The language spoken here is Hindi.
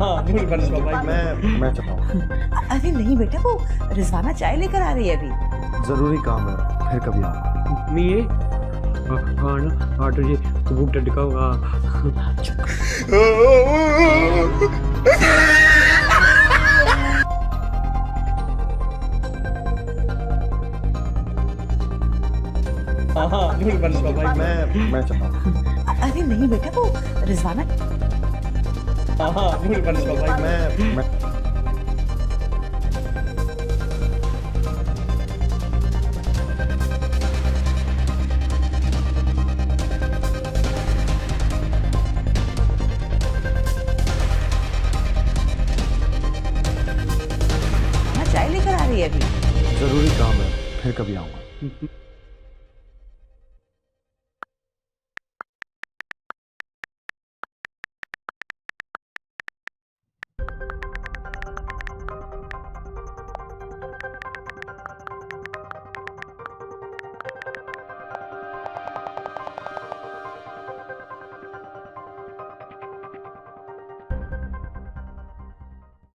हाँ मूड बन रहा भाई। मैं चलता हूँ। अरे नहीं बेटा, वो रिजवाना चाय लेकर आ रही है अभी। जरूरी काम है, फिर कभी आऊँगा। मी ये खाना आटो जी भूख टटका होगा। हाँ मूड बन रहा भाई। मैं चलता हूँ। अरे नहीं बेटा, वो रिजवाना। हाँ मूड बन रहा भाई। मैं चाय लेकर आ रही है अभी। जरूरी काम है, फिर कभी आऊँगा।